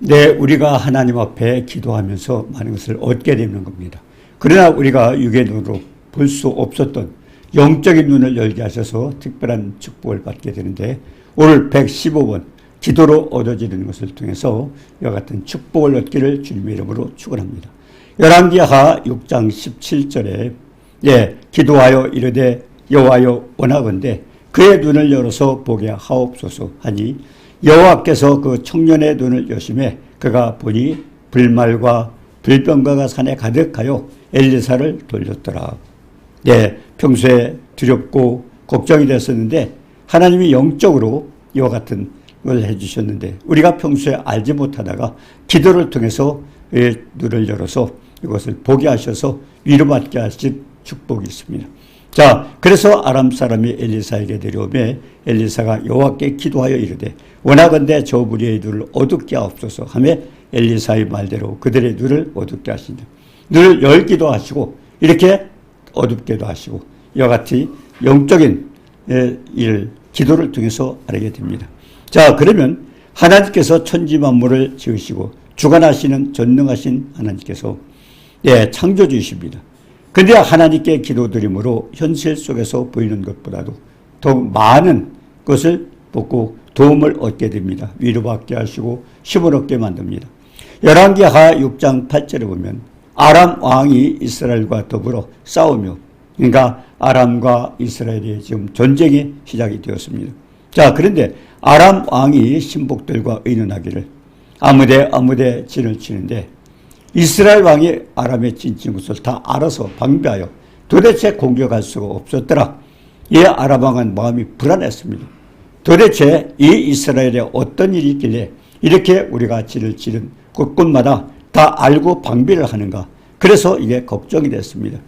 우리가 하나님 앞에 기도하면서 많은 것을 얻게 되는 겁니다. 그러나 우리가 육의 눈으로 볼 수 없었던 영적인 눈을 열게 하셔서 특별한 축복을 받게 되는데, 오늘 115번 기도로 얻어지는 것을 통해서 이와 같은 축복을 얻기를 주님의 이름으로 축원합니다. 열왕기하 6장 17절에 기도하여 이르되 여호와여 원하건대 그의 눈을 열어서 보게 하옵소서 하니, 여호와께서 그 청년의 눈을 여심해 그가 보니 불말과 불병거가 산에 가득하여 엘리사를 돌렸더라. 평소에 두렵고 걱정이 됐었는데 하나님이 영적으로 이와 같은 걸 해주셨는데, 우리가 평소에 알지 못하다가 기도를 통해서 눈을 열어서 이것을 보게 하셔서 위로받게 하신 축복이 있습니다. 자, 그래서 아람 사람이 엘리사에게 내려오매 엘리사가 여호와께 기도하여 이르되 원하건대 저 무리의 눈을 어둡게 하옵소서 하며 엘리사의 말대로 그들의 눈을 어둡게 하신다. 눈을 열기도 하시고 이렇게 어둡게도 하시고 이와 같이 영적인 일, 기도를 통해서 알게 됩니다. 자, 그러면 하나님께서 천지 만물을 지으시고 주관하시는 전능하신 하나님께서 창조주이십니다. 그런데 하나님께 기도드림으로 현실 속에서 보이는 것보다도 더욱 많은 것을 보고 도움을 얻게 됩니다. 위로받게 하시고 힘을 얻게 만듭니다. 열왕기하 6장 8절에 보면 아람 왕이 이스라엘과 더불어 싸우며, 그러니까 아람과 이스라엘이 지금 전쟁이 시작이 되었습니다. 자, 그런데 아람 왕이 신복들과 의논하기를 아무데 진을 치는데, 이스라엘 왕이 아람의 진친 것을 다 알아서 방비하여 도대체 공격할 수가 없었더라. 이 아람 왕은 마음이 불안했습니다. 도대체 이 이스라엘에 어떤 일이 있길래 이렇게 우리가 진을 치는 곳곳마다 다 알고 방비를 하는가. 그래서 이게 걱정이 됐습니다.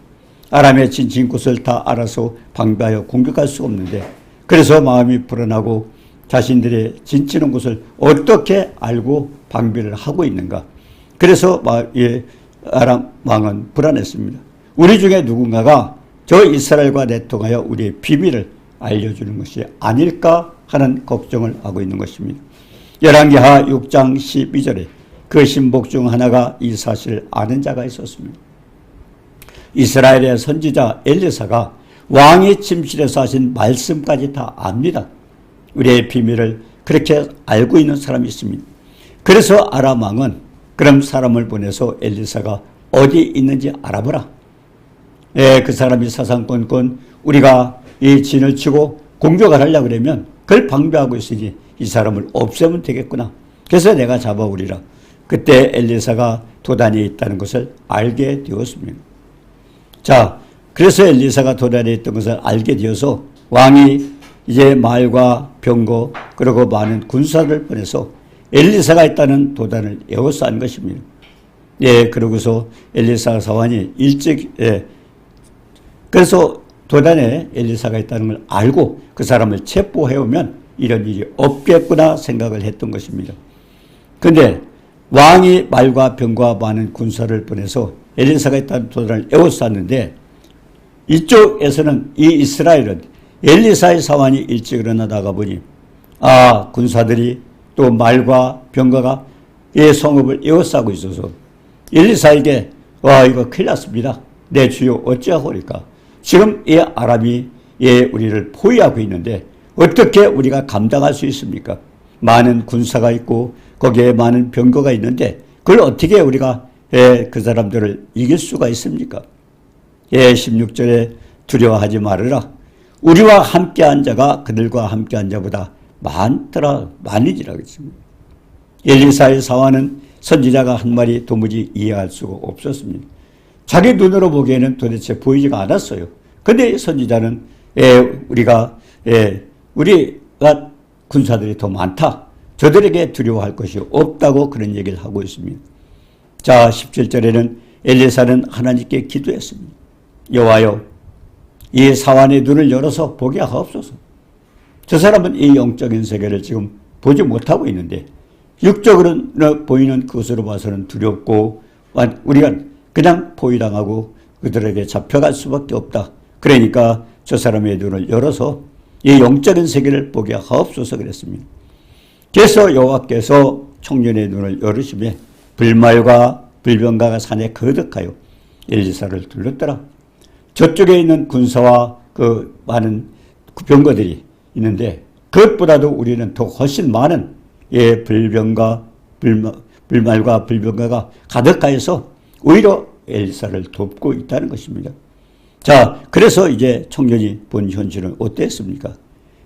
아람의 진친 곳을 다 알아서 방비하여 공격할 수 없는데, 그래서 마음이 불안하고 자신들의 진치는 곳을 어떻게 알고 방비를 하고 있는가. 그래서 아람 왕은 불안했습니다. 우리 중에 누군가가 저 이스라엘과 내통하여 우리의 비밀을 알려주는 것이 아닐까 하는 걱정을 하고 있는 것입니다. 열왕기하 6장 12절에 그 신복 중 하나가 이 사실을 아는 자가 있었습니다. 이스라엘의 선지자 엘리사가 왕이 침실에서 하신 말씀까지 다 압니다. 우리의 비밀을 그렇게 알고 있는 사람이 있습니다. 그래서 아람 왕은 그럼 사람을 보내서 엘리사가 어디 있는지 알아보라. 그 사람이 사상권권 우리가 이 진을 치고 공격을 하려고 그러면 그걸 방비하고 있으니 이 사람을 없애면 되겠구나. 그래서 내가 잡아오리라. 그때 엘리사가 도단에 있다는 것을 알게 되었습니다. 자, 그래서 엘리사가 도단에 있던 것을 알게 되어서 왕이 이제 말과 병거 그리고 많은 군사를 보내서 엘리사가 있다는 도단을 에워싼 것입니다. 그러고서 엘리사 사환이 일찍 그래서 도단에 엘리사가 있다는 걸 알고 그 사람을 체포해오면 이런 일이 없겠구나 생각을 했던 것입니다. 그런데 왕이 말과 병과 많은 군사를 보내서 엘리사가 있다는 도단을 에워쌌는데, 이쪽에서는 이 이스라엘은 엘리사의 사환이 일찍 일어나다가 보니 군사들이 또 말과 병거가 이 성읍을 에워싸고 있어서 엘리사에게 이거 큰일 났습니다. 내 주여 어찌하오리까. 지금 이 아람이 우리를 포위하고 있는데 어떻게 우리가 감당할 수 있습니까? 많은 군사가 있고 거기에 많은 병거가 있는데 그걸 어떻게 우리가 그 사람들을 이길 수가 있습니까? 16절에 두려워하지 말으라. 우리와 함께한 자가 그들과 함께한 자보다 많으니라 그랬습니다. 엘리사의 사환은 선지자가 한 말이 도무지 이해할 수가 없었습니다. 자기 눈으로 보기에는 도대체 보이지가 않았어요. 그런데 선지자는 우리가 군사들이 더 많다. 저들에게 두려워할 것이 없다고 그런 얘기를 하고 있습니다. 자, 17절에는 엘리사는 하나님께 기도했습니다. 여호와여, 이 사환의 눈을 열어서 보게 하옵소서. 저 사람은 이 영적인 세계를 지금 보지 못하고 있는데 육적으로 보이는 그것으로 봐서는 두렵고 우리가 그냥 포위당하고 그들에게 잡혀갈 수밖에 없다. 그러니까 저 사람의 눈을 열어서 이 영적인 세계를 보게 하옵소서 그랬습니다. 그래서 여호와께서 청년의 눈을 열으시며 불말과 불병가가 산에 거득하여 엘리사를 둘렀더라. 저쪽에 있는 군사와 그 많은 병거들이 있는데 그것보다도 우리는 더 훨씬 많은 불말과 불병가가 가득하여서 오히려 엘리사를 돕고 있다는 것입니다. 자, 그래서 이제 청년이 본 현실은 어땠습니까?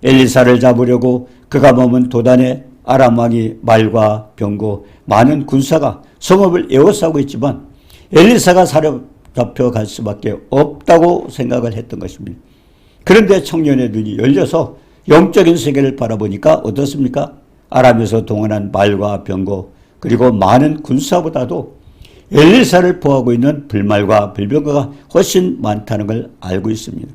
엘리사를 잡으려고 그가 머문 도단에 아람 왕이 말과 병거 많은 군사가 성읍을 에워싸고 있지만 엘리사가 사로잡혀갈 수밖에 없다고 생각을 했던 것입니다. 그런데 청년의 눈이 열려서 영적인 세계를 바라보니까 어떻습니까? 아람에서 동원한 말과 병거 그리고 많은 군사보다도 엘리사를 보호하고 있는 불말과 불병거가 훨씬 많다는 걸 알고 있습니다.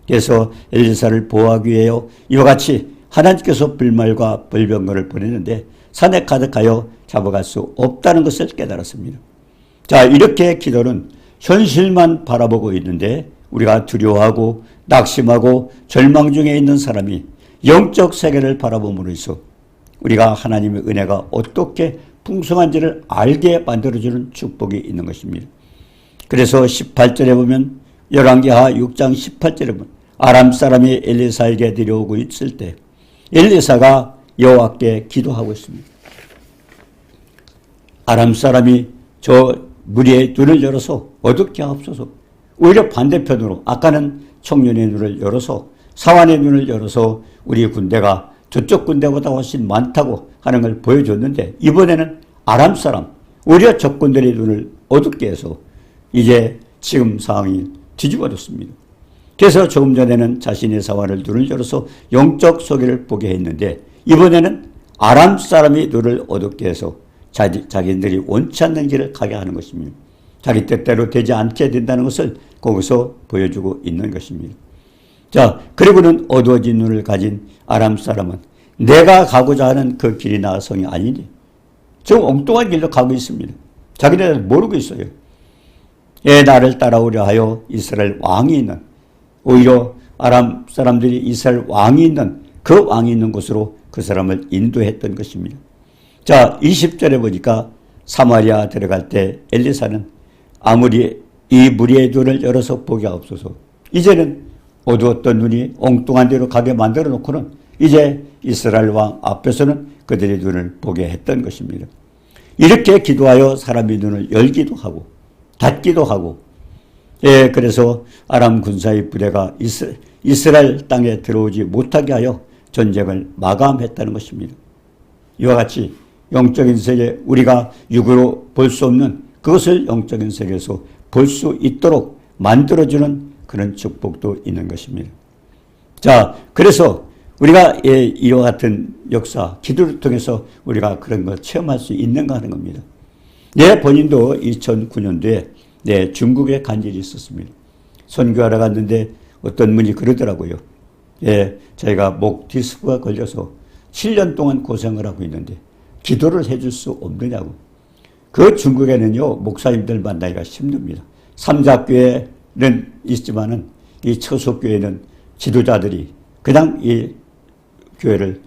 그래서 엘리사를 보호하기 위해 이와 같이 하나님께서 불말과 불병거를 보냈는데 산에 가득하여 잡아갈 수 없다는 것을 깨달았습니다. 자, 이렇게 기도는 현실만 바라보고 있는데 우리가 두려워하고 낙심하고 절망 중에 있는 사람이 영적 세계를 바라봄으로써 우리가 하나님의 은혜가 어떻게 풍성한지를 알게 만들어주는 축복이 있는 것입니다. 그래서 18절에 보면 열왕기하 6장 18절에 보면 아람 사람이 엘리사에게 데려오고 있을 때 엘리사가 여호와께 기도하고 있습니다. 아람 사람이 저 무리의 눈을 열어서 어둡게 하옵소서. 오히려 반대편으로 아까는 청년의 눈을 열어서 사환의 눈을 열어서 우리 군대가 저쪽 군대보다 훨씬 많다고 하는 걸 보여줬는데 이번에는 아람 사람 오히려 적군들의 눈을 어둡게 해서 이제 지금 상황이 뒤집어졌습니다. 그래서 조금 전에는 자신의 사환을 눈을 열어서 영적 소개를 보게 했는데 이번에는 아람 사람이 눈을 어둡게 해서 자기들이 원치 않는 길을 가게 하는 것입니다. 자기 뜻대로 되지 않게 된다는 것을 거기서 보여주고 있는 것입니다. 자, 그리고는 어두워진 눈을 가진 아람 사람은 내가 가고자 하는 그 길이 나성이 아니니 좀 엉뚱한 길로 가고 있습니다. 자기네들 모르고 있어요. 나를 따라오려 하여 이스라엘 왕이 있는 오히려 아람 사람들이 이스라엘 왕이 있는 그 왕이 있는 곳으로 그 사람을 인도했던 것입니다. 자, 20절에 보니까 사마리아 들어갈 때 엘리사는 아무리 이 무리의 눈을 열어서 보게 하옵소서. 이제는 어두웠던 눈이 엉뚱한 데로 가게 만들어 놓고는 이제 이스라엘 왕 앞에서는 그들의 눈을 보게 했던 것입니다. 이렇게 기도하여 사람의 눈을 열기도 하고 닫기도 하고 그래서 아람 군사의 부대가 이스라엘 땅에 들어오지 못하게 하여 전쟁을 마감했다는 것입니다. 이와 같이 영적인 세계 우리가 육으로 볼 수 없는 그것을 영적인 세계에서 볼 수 있도록 만들어주는 그런 축복도 있는 것입니다. 자, 그래서 우리가 이와 같은 역사, 기도를 통해서 우리가 그런 걸 체험할 수 있는가 하는 겁니다. 내 본인도 2009년도에 중국에 간 일이 있었습니다. 선교하러 갔는데 어떤 분이 그러더라고요. 저희가 목 디스크가 걸려서 7년 동안 고생을 하고 있는데 기도를 해줄 수 없느냐고. 그 중국에는요, 목사님들 만나기가 힘듭니다. 삼자교회는 있지만은 이 처소교회는 지도자들이 그냥 이 교회를,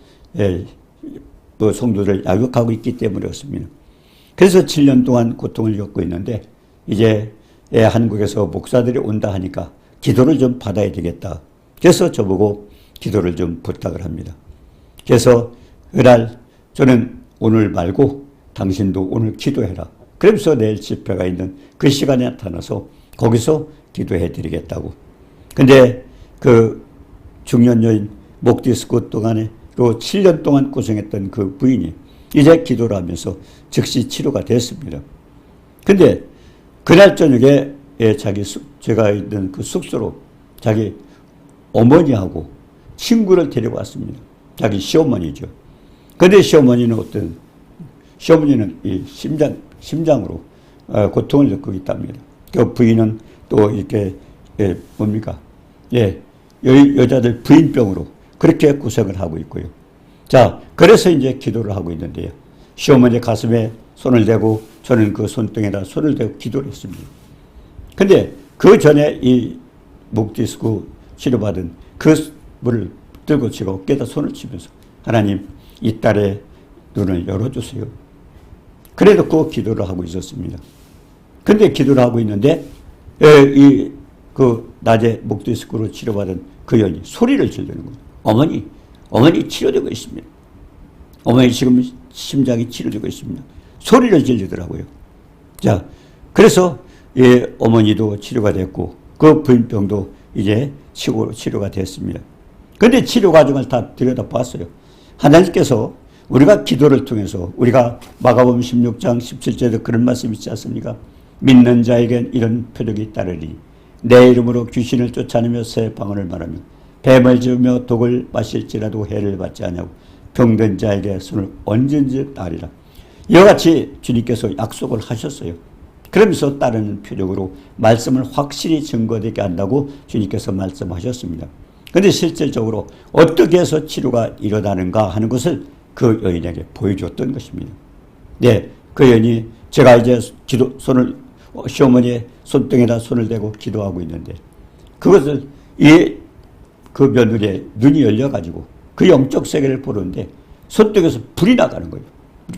성도를 양육하고 있기 때문이었습니다. 그래서 7년 동안 고통을 겪고 있는데 이제 한국에서 목사들이 온다 하니까 기도를 좀 받아야 되겠다. 그래서 저보고 기도를 좀 부탁을 합니다. 그래서 그날 저는 오늘 말고 당신도 오늘 기도해라. 그러면서 내일 집회가 있는 그 시간에 나타나서 거기서 기도해 드리겠다고. 근데 그 중년 여인 목디스크 동안에 또 7년 동안 고생했던 그 부인이 이제 기도를 하면서 즉시 치료가 됐습니다. 근데 그날 저녁에 제가 있는 그 숙소로 자기 어머니하고 친구를 데리고 왔습니다. 자기 시어머니죠. 근데 시어머니는 시어머니는 이 심장으로 고통을 겪고 있답니다. 그 부인은 또 이렇게 여자들 부인병으로 그렇게 고생을 하고 있고요. 자, 그래서 이제 기도를 하고 있는데요. 시어머니 가슴에 손을 대고 저는 그 손등에다 손을 대고 기도를 했습니다. 근데 그 전에 이 목디스크 치료받은 그 물을 들고 제가 어깨에다 손을 치면서 하나님 이 딸의 눈을 열어주세요. 그래도 그 기도를 하고 있었습니다. 근데 기도를 하고 있는데 낮에 목디스크로 치료받은 그 여인이 소리를 지르는 거예요. 어머니 치료되고 있습니다. 어머니 지금 심장이 치료되고 있습니다. 소리를 지르더라고요. 자, 그래서 어머니도 치료가 됐고 그 부인병도 이제 치료가 됐습니다. 근데 치료 과정을 다 들여다봤어요. 하나님께서 우리가 기도를 통해서 우리가 마가복음 16장 17절에도 그런 말씀이 있지 않습니까? 믿는 자에겐 이런 표적이 따르리. 내 이름으로 귀신을 쫓아내며 새 방언을 말하며 뱀을 지으며 독을 마실지라도 해를 받지 않냐고 병든 자에게 손을 얹은 즉 나으리라. 이와 같이 주님께서 약속을 하셨어요. 그러면서 따르는 표적으로 말씀을 확실히 증거되게 한다고 주님께서 말씀하셨습니다. 그런데 실질적으로 어떻게 해서 치료가 일어나는가 하는 것을 그 여인에게 보여줬던 것입니다. 네, 그 여인이 제가 이제 시어머니의 손등에다 손을 대고 기도하고 있는데 그것을 그 며느리의 눈이 열려가지고 그 영적 세계를 보는데 손등에서 불이 나가는 거예요.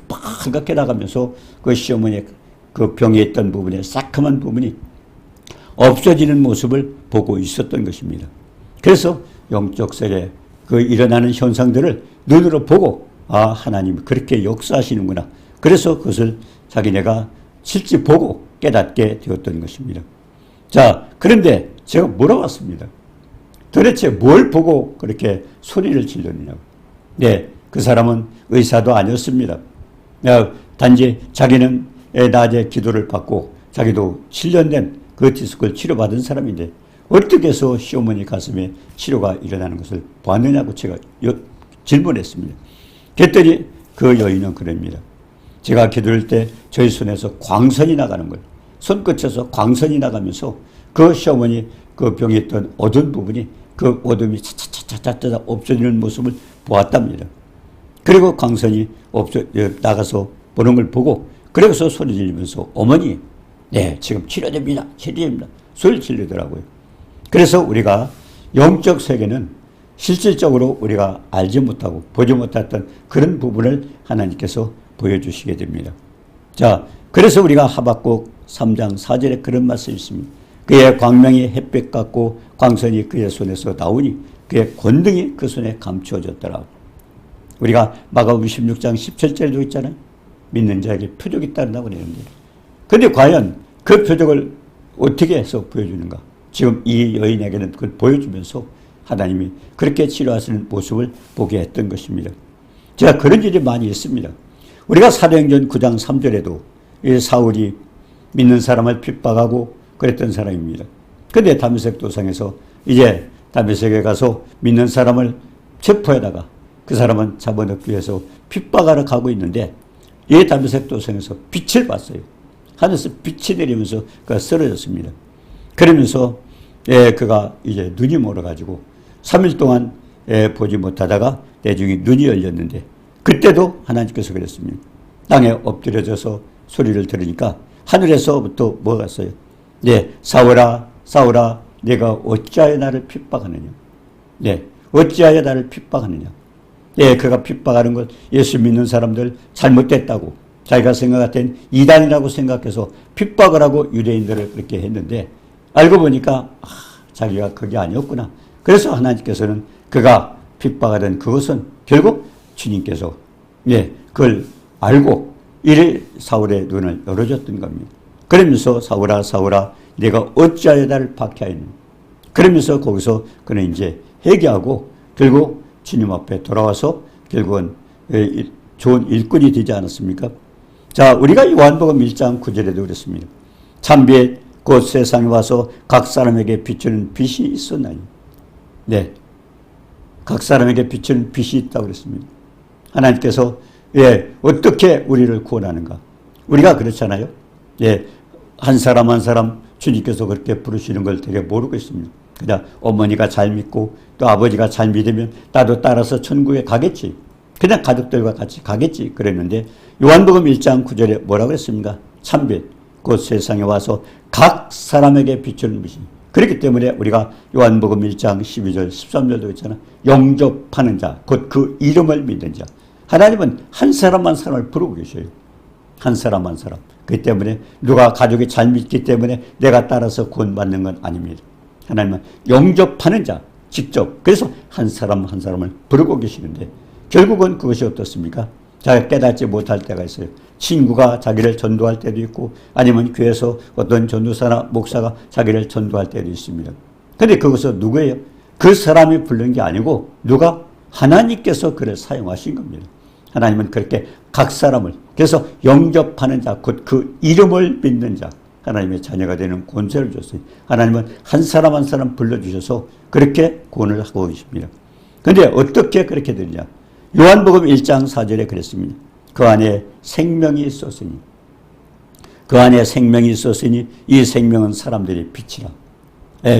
빨갛게 나가면서 그 시어머니의 그 병에 있던 부분에 새카만 부분이 없어지는 모습을 보고 있었던 것입니다. 그래서 영적 세계 그 일어나는 현상들을 눈으로 보고 하나님이 그렇게 역사하시는구나. 그래서 그것을 자기네가 실제 보고 깨닫게 되었던 것입니다. 자, 그런데 제가 물어봤습니다. 도대체 뭘 보고 그렇게 소리를 질렀느냐고. 네, 그 사람은 의사도 아니었습니다. 단지 자기는 낮에 기도를 받고 자기도 7년 된 그 디스크를 치료받은 사람인데 어떻게 해서 시어머니 가슴에 치료가 일어나는 것을 보았느냐고 제가 질문했습니다. 그랬더니 그 여인은 그럽니다. 제가 기도할 때 저희 손에서 광선이 나가는 거예요. 손끝에서 광선이 나가면서 그 시어머니 그 병에 있던 어두운 부분이 그 어둠이 차차차차차 없어지는 모습을 보았답니다. 그리고 광선이 나가서 보는 걸 보고 그래서 소리 지르면서 어머니, 네, 지금 치료됩니다. 소리 지르더라고요. 그래서 우리가 영적 세계는 실질적으로 우리가 알지 못하고 보지 못했던 그런 부분을 하나님께서 보여주시게 됩니다. 자, 그래서 우리가 하박국 3장 4절에 그런 말씀이 있습니다. 그의 광명이 햇빛 같고 광선이 그의 손에서 나오니 그의 권능이 그 손에 감추어졌더라. 우리가 마가복음 16장 17절에도 있잖아요. 믿는 자에게 표적이 따른다고 그러는데. 그런데 과연 그 표적을 어떻게 해서 보여주는가? 지금 이 여인에게는 그걸 보여주면서 하나님이 그렇게 치료하시는 모습을 보게 했던 것입니다. 제가 그런 일이 많이 있습니다. 우리가 사도행전 9장 3절에도 이 사울이 믿는 사람을 핍박하고 그랬던 사람입니다. 그런데 다메섹 도상에서 이제 다메섹에 가서 믿는 사람을 체포해다가 그 사람은 잡아넣기 위해서 핍박하러 가고 있는데 이 다메섹 도상에서 빛을 봤어요. 하늘에서 빛이 내리면서 그가 쓰러졌습니다. 그러면서 그가 이제 눈이 멀어가지고 3일 동안 보지 못하다가 내중에 눈이 열렸는데 그때도 하나님께서 그랬습니다. 땅에 엎드려져서 소리를 들으니까 하늘에서부터 뭐가 왔어요? 네, 사울아, 사울아, 내가 어찌하여 나를 핍박하느냐? 네, 어찌하여 나를 핍박하느냐? 네, 그가 핍박하는 것, 예수 믿는 사람들 잘못됐다고 자기가 생각했던 이단이라고 생각해서 핍박을 하고 유대인들을 그렇게 했는데 알고 보니까 자기가 그게 아니었구나. 그래서 하나님께서는 그가 핍박하던 그것은 결국 주님께서 그걸 알고 이래 사울의 눈을 열어줬던 겁니다. 그러면서 사울아 사울아 내가 어찌하여 나를 박해하였느냐. 그러면서 거기서 그는 이제 회개하고 결국 주님 앞에 돌아와서 결국은 좋은 일꾼이 되지 않았습니까? 자, 우리가 요한복음 1장 9절에도 그랬습니다. 참빛 곧 세상에 와서 각 사람에게 비추는 빛이 있었나니. 네, 각 사람에게 비추는 빛이 있다고 그랬습니다. 하나님께서 어떻게 우리를 구원하는가? 우리가 그렇잖아요. 한 사람 한 사람 주님께서 그렇게 부르시는 걸 되게 모르고 있습니다. 그냥 어머니가 잘 믿고 또 아버지가 잘 믿으면 나도 따라서 천국에 가겠지. 그냥 가족들과 같이 가겠지. 그랬는데 요한복음 1장 9절에 뭐라고 그랬습니까? 참빛 곧 세상에 와서 각 사람에게 비추는 빛이. 그렇기 때문에 우리가 요한복음 1장 12절 13절도 있잖아. 영접하는 자 곧 그 이름을 믿는 자. 하나님은 한 사람 한 사람을 부르고 계셔요. 한 사람 한 사람. 그렇기 때문에 누가 가족이 잘 믿기 때문에 내가 따라서 구원받는 건 아닙니다. 하나님은 영접하는 자 직접 그래서 한 사람 한 사람을 부르고 계시는데 결국은 그것이 어떻습니까? 자기가 깨닫지 못할 때가 있어요. 친구가 자기를 전도할 때도 있고 아니면 교회에서 어떤 전도사나 목사가 자기를 전도할 때도 있습니다. 그런데 그것은 누구예요? 그 사람이 부른 게 아니고 누가? 하나님께서 그를 사용하신 겁니다. 하나님은 그렇게 각 사람을 그래서 영접하는 자 곧 그 이름을 믿는 자 하나님의 자녀가 되는 권세를 줬어요. 하나님은 한 사람 한 사람 불러주셔서 그렇게 구원을 하고 계십니다. 그런데 어떻게 그렇게 되느냐? 요한복음 1장 4절에 그랬습니다. 그 안에 생명이 있었으니 그 안에 생명이 있었으니 이 생명은 사람들의 빛이라.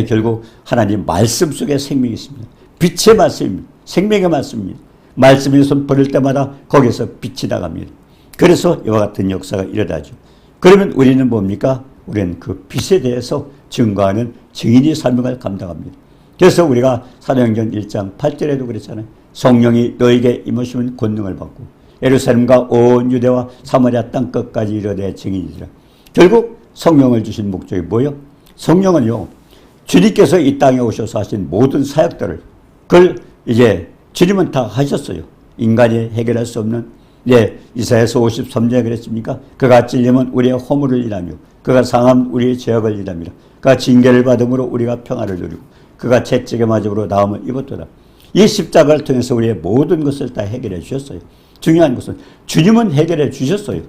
결국 하나님 말씀 속에 생명이 있습니다. 빛의 말씀입니다. 생명의 말씀입니다. 말씀이 손 버릴 때마다 거기서 빛이 나갑니다. 그래서 이와 같은 역사가 일어나죠. 그러면 우리는 뭡니까? 우리는 그 빛에 대해서 증거하는 증인의 사명을 감당합니다. 그래서 우리가 사도행전 1장 8절에도 그랬잖아요. 성령이 너에게 임하시면 권능을 받고 예루살렘과 온 유대와 사마리아 땅 끝까지 이르되 증인이라. 결국 성령을 주신 목적이 뭐예요? 성령은요, 주님께서 이 땅에 오셔서 하신 모든 사역들을 그걸 이제 주님은 다 하셨어요. 인간이 해결할 수 없는 이사야서 53절에 그랬습니까? 그가 찔림은 우리의 허물을 일하며 그가 상함 우리의 죄악을 일합니다. 그가 징계를 받음으로 우리가 평화를 누리고 그가 채찍의 맞음으로 나음을 입었도다. 이 십자가를 통해서 우리의 모든 것을 다 해결해 주셨어요. 중요한 것은 주님은 해결해 주셨어요.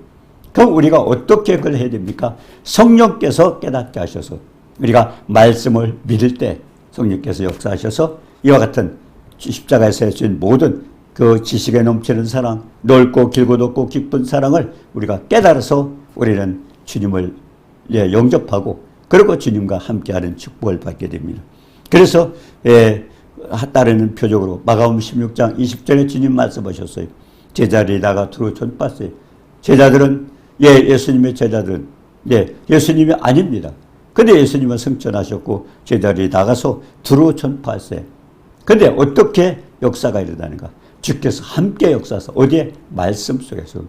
그럼 우리가 어떻게 그걸 해야 됩니까? 성령께서 깨닫게 하셔서 우리가 말씀을 믿을 때 성령께서 역사하셔서 이와 같은 십자가에서 해주신 모든 그 지식에 넘치는 사랑, 넓고 길고 높고 깊은 사랑을 우리가 깨달아서 우리는 주님을 영접하고 그리고 주님과 함께하는 축복을 받게 됩니다. 그래서 따르는 표적으로 마가복음 16장 20절에 주님 말씀하셨어요. 제자들이 나가 두루 전파했어요. 제자들은 예수님의 제자들은 예수님이 아닙니다. 근데 예수님은 승천하셨고 제자들이 나가서 두루 전파했어요. 근데 어떻게 역사가 일어나는가? 주께서 함께 역사하셔서 어디에? 말씀 속에서.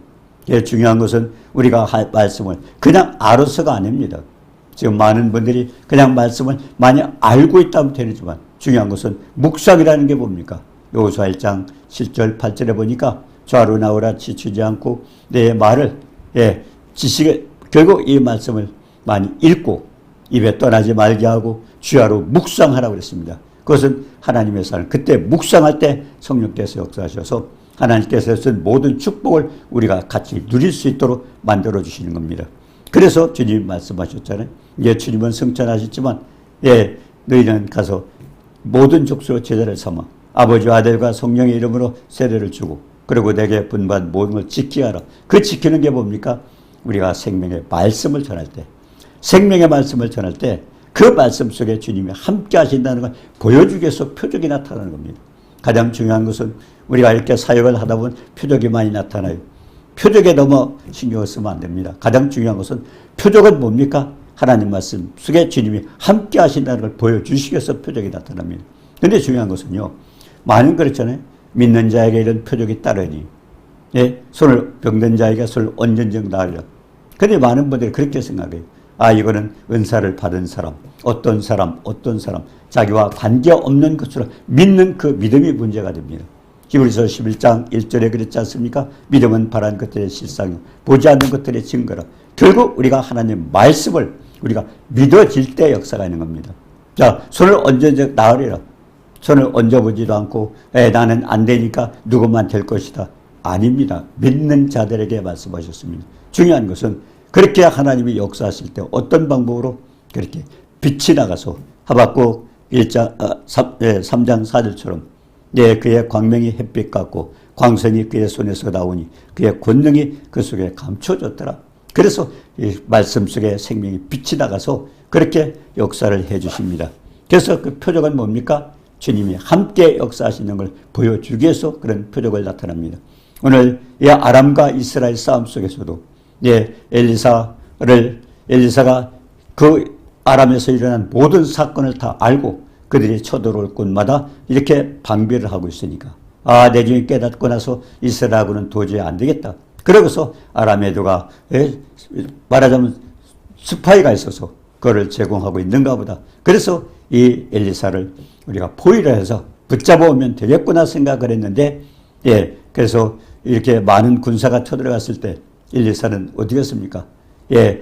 중요한 것은 우리가 말씀을 그냥 알아서가 아닙니다. 지금 많은 분들이 그냥 말씀을 많이 알고 있다면 되지만 중요한 것은 묵상이라는 게 뭡니까? 여호수아 1장 7절 8절에 보니까 좌로 나오라 지치지 않고 내 말을 지식에 결국 이 말씀을 많이 읽고 입에 떠나지 말게 하고 주야로 묵상하라고 그랬습니다. 그것은 하나님의 사랑. 그때 묵상할 때 성령께서 역사하셔서 하나님께서 쓴 모든 축복을 우리가 같이 누릴 수 있도록 만들어 주시는 겁니다. 그래서 주님이 말씀하셨잖아요. 주님은 승천하셨지만 너희는 가서 모든 족속으로 제자를 삼아 아버지와 아들과 성령의 이름으로 세례를 주고 그리고 내게 분반 모든 걸 지키게 하라. 그 지키는 게 뭡니까? 우리가 생명의 말씀을 전할 때 생명의 말씀을 전할 때 그 말씀 속에 주님이 함께 하신다는 걸 보여주기 위해서 표적이 나타나는 겁니다. 가장 중요한 것은 우리가 이렇게 사역을 하다 보면 표적이 많이 나타나요. 표적에 너무 신경을 쓰면 안 됩니다. 가장 중요한 것은 표적은 뭡니까? 하나님 말씀 속에 주님이 함께 하신다는 걸 보여주시기 위해서 표적이 나타납니다. 그런데 중요한 것은요. 많은 그렇잖아요. 믿는 자에게 이런 표적이 따르니 손을 병든 자에게 손을 언전정 나으리라. 그런데 많은 분들이 그렇게 생각해요. 이거는 은사를 받은 사람, 어떤 사람 자기와 관계없는 것으로 믿는 그 믿음이 문제가 됩니다. 히브리서 11장 1절에 그랬지 않습니까? 믿음은 바라는 것들의 실상이요 보지 않는 것들의 증거라. 결국 우리가 하나님 말씀을 우리가 믿어질 때 역사가 있는 겁니다. 자, 손을 얹어 나으리라. 손을 얹어보지도 않고 나는 안 되니까 누구만 될 것이다. 아닙니다. 믿는 자들에게 말씀하셨습니다. 중요한 것은 그렇게 하나님이 역사하실 때 어떤 방법으로 그렇게 빛이 나가서 하박국 3장 4절처럼 그의 광명이 햇빛 같고 광선이 그의 손에서 나오니 그의 권능이 그 속에 감춰졌더라. 그래서 이 말씀 속에 생명이 빛이 나가서 그렇게 역사를 해 주십니다. 그래서 그 표적은 뭡니까? 주님이 함께 역사하시는 걸 보여주기 위해서 그런 표적을 나타납니다. 오늘 이 아람과 이스라엘 싸움 속에서도 엘리사가 그 아람에서 일어난 모든 사건을 다 알고 그들이 쳐들어올 곳마다 이렇게 방비를 하고 있으니까 내 중에 깨닫고 나서 이스라엘하고는 도저히 안 되겠다. 그러고서 아람 에도가 말하자면 스파이가 있어서 그거를 제공하고 있는가 보다. 그래서 이 엘리사를 우리가 포위를 해서 붙잡아 오면 되겠구나 생각을 했는데, 그래서 이렇게 많은 군사가 쳐들어갔을 때 엘리사는 어떻게 했습니까?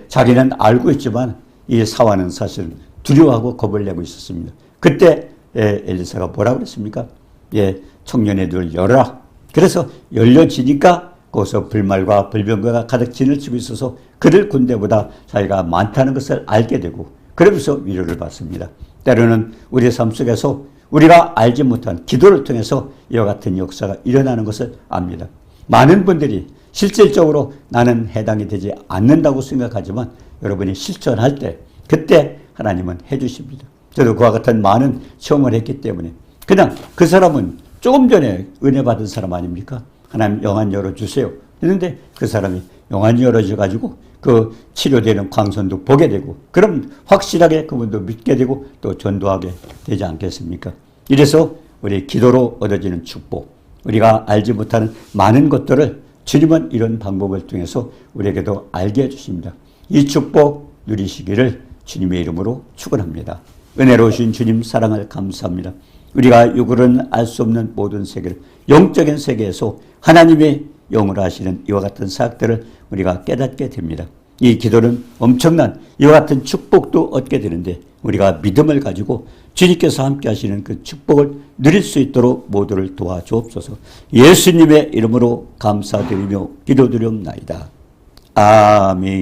자기는 알고 있지만 이 사환은 사실 두려워하고 겁을 내고 있었습니다. 그때 엘리사가 뭐라고 그랬습니까? 청년의 눈을 열어라. 그래서 열려지니까 거기서 불말과 불병거가 가득 진을 치고 있어서 그들 군대보다 자기가 많다는 것을 알게 되고, 그러면서 위로를 받습니다. 때로는 우리의 삶 속에서 우리가 알지 못한 기도를 통해서 이와 같은 역사가 일어나는 것을 압니다. 많은 분들이 실질적으로 나는 해당이 되지 않는다고 생각하지만 여러분이 실천할 때 그때 하나님은 해주십니다. 저도 그와 같은 많은 체험을 했기 때문에 그냥 그 사람은 조금 전에 은혜 받은 사람 아닙니까? 하나님 영안 열어주세요 했는데 그 사람이 영안이 열어져가지고 그 치료되는 광선도 보게 되고, 그럼 확실하게 그분도 믿게 되고 또 전도하게 되지 않겠습니까? 이래서 우리 기도로 얻어지는 축복, 우리가 알지 못하는 많은 것들을 주님은 이런 방법을 통해서 우리에게도 알게 해주십니다. 이 축복 누리시기를 주님의 이름으로 축원합니다. 은혜로우신 주님 사랑을 감사합니다. 우리가 육으로는 알 수 없는 모든 세계를, 영적인 세계에서 하나님의 영으로 하시는 이와 같은 사역들을 우리가 깨닫게 됩니다. 이 기도는 엄청난 이와 같은 축복도 얻게 되는데 우리가 믿음을 가지고 주님께서 함께 하시는 그 축복을 누릴 수 있도록 모두를 도와주옵소서. 예수님의 이름으로 감사드리며 기도드리옵나이다. 아멘.